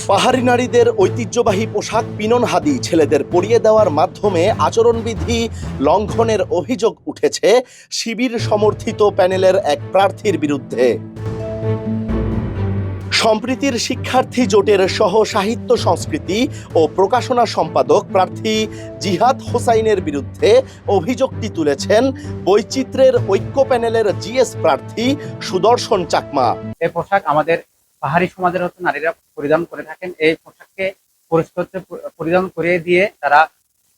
পাহাড়ি নারীদের ঐতিহ্যবাহী পোশাক পিনন হাদি ছেলেদের পরিয়ে দেওয়ার মাধ্যমে আচরণবিধি লঙ্ঘনের অভিযোগ উঠেছে শিবির সমর্থিত প্যানেলের এক প্রার্থীর বিরুদ্ধে। সম্প্রীতির শিক্ষার্থী জোটের সহ সাহিত্য সংস্কৃতি ও প্রকাশনা সম্পাদক প্রার্থী জিহাদ হোসাইনের বিরুদ্ধে অভিযোগটি তুলেছেন বৈচিত্র্যের ঐক্য প্যানেলের জিএস প্রার্থী সুদর্শন চাকমা। এই পোশাক আমাদের পাহাড়ি সমাজের নারীরা পরিধান করে থাকেন। এই পোশাককে পরিধান করিয়ে দিয়ে তারা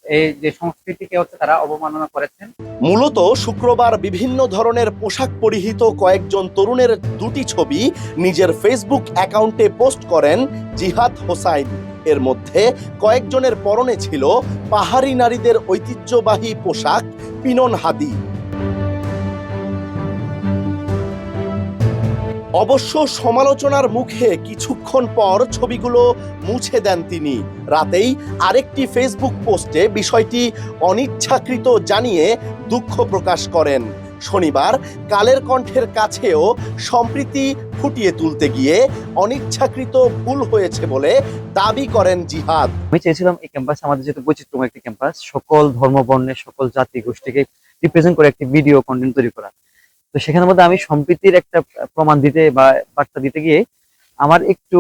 এই যে সংস্কৃতিকে তারা অবমাননা করেছেন। মূলত শুক্রবার বিভিন্ন ধরনের পোশাক পরিহিত কয়েকজন তরুণের দুটি ছবি নিজের ফেসবুক অ্যাকাউন্টে পোস্ট করেন জিহাদ হোসাইন। এর মধ্যে কয়েকজনের পরনে ছিল পাহাড়ি নারীদের ঐতিহ্যবাহী পোশাক পিনন হাদি। অবশ্য সমালোচনার মুখে কিছুক্ষণ পর ছবিগুলো মুছে দেন তিনি। রাতেই আরেকটি ফেসবুক পোস্টে বিষয়টি অনিচ্ছাকৃত জানিয়ে দুঃখ প্রকাশ করেন। শনিবার কালের কণ্ঠের কাছেও সম্প্রীতি ফুটিয়ে তুলতে গিয়ে অনিচ্ছাকৃত ভুল হয়েছে বলে দাবি করেন জিহাদ। আমি চেয়েছিলাম এই ক্যাম্পাস আমাদের যেহেতু বৈচিত্র্যময় একটি ক্যাম্পাস, সকল ধর্ম বর্ণের সকল জাতি গোষ্ঠীকে রিপ্রেজেন্ট করে একটি ভিডিও কন্টেন্ট তৈরি করা। তো সেখানের মধ্যে আমি সম্প্রীতির একটা প্রমাণ দিতে বা বার্তা দিতে গিয়ে আমার একটু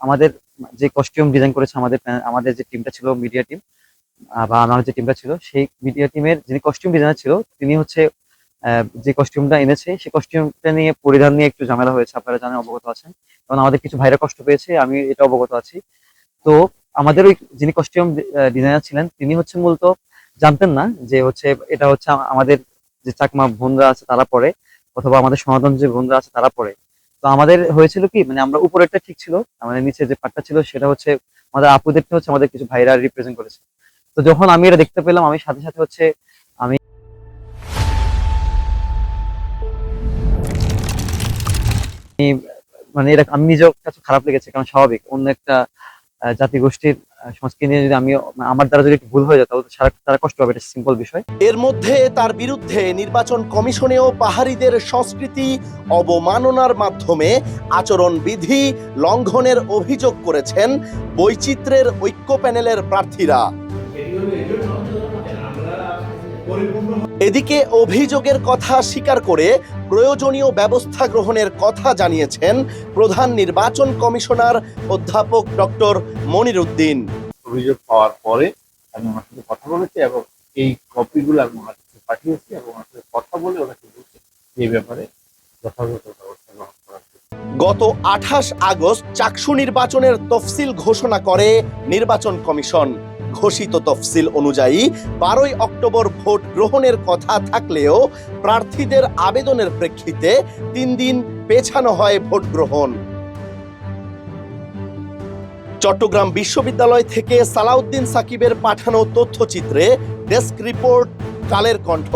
আমাদের যে কস্টিউম ডিজাইন করেছে আমাদের যে টিমটা ছিল মিডিয়া টিম বা আমার যে টিমটা ছিল, সেই মিডিয়া টিমের যিনি কস্টিউম ডিজাইনার ছিল তিনি যে কস্টিউমটা এনেছে সেই কস্টিউমটা নিয়ে পরিধান নিয়ে একটু ঝামেলা হয়েছে। আপনারা জানেন, অবগত আছেন, এবং আমাদের কিছু ভাইরা কষ্ট পেয়েছে, আমি এটা অবগত আছি। তো আমাদের ওই যিনি কস্টিউম ডিজাইনার ছিলেন তিনি মূলত জানতেন না যে এটা আমাদের যে চাকমা বোনরা আছে তারা পরে, অথবা আমাদের সনাতন যে বোনরা আছে তারা পরে। তো আমাদের হয়েছিল কি, আমরা উপরেরটা ঠিক ছিল, আমাদের নিচে যে পাটটা ছিল সেটা আমাদের আপুদেরটা আমাদের কিছু ভাইরা রিপ্রেজেন্ট করেছে। তো যখন আমি এটা দেখতে পেলাম, আমি সাথে সাথে আমি এটা আমি নিজের কাছে খারাপ লেগেছে, কারণ স্বাভাবিক অন্য একটা জাতি গোষ্ঠীর সংস্কৃতি নিয়ে যদি আমার দ্বারা যদি ভুল হয়ে যায় তাহলে তারা কষ্ট হবে, এটা সিম্পল বিষয়। এর মধ্যে তার বিরুদ্ধে নির্বাচন কমিশনেও পাহাড়িদের সংস্কৃতি অবমাননার মাধ্যমে আচরণবিধি লঙ্ঘনের অভিযোগ করেছেন বৈচিত্র্যের ঐক্য প্যানেলের প্রার্থীরা। এদিকে অভিযোগের কথা স্বীকার করে প্রয়োজনীয় ব্যবস্থা গ্রহণের কথা জানিয়েছেন প্রধান নির্বাচন কমিশনার অধ্যাপক ডক্টর মনির উদ্দিন। অভিযোগ পাওয়ার পরে আমি ওনার সাথে কথা বলেছি এবং এই কপিগুলো আমি ওনার কাছে পাঠিয়েছি এবং ওনার সাথে কথা বলে ওনাকে বলছি এই ব্যাপারে যথাযথ ব্যবস্থা গ্রহণ করা। গত 28 আগস্ট চাকসু নির্বাচনের তফসিল ঘোষণা করে নির্বাচন কমিশন। ঘোষিত তফসিল অনুযায়ী 12 অক্টোবর ভোট গ্রহণের কথা থাকলেও প্রার্থীদের আবেদনের প্রেক্ষিতে 3 দিন পেছানো হয় ভোট গ্রহণ। চট্টগ্রাম বিশ্ববিদ্যালয় থেকে সালাউদ্দিন সাকিবের পাঠানো তথ্যচিত্রে ডেস্ক রিপোর্ট, কালের কণ্ঠ।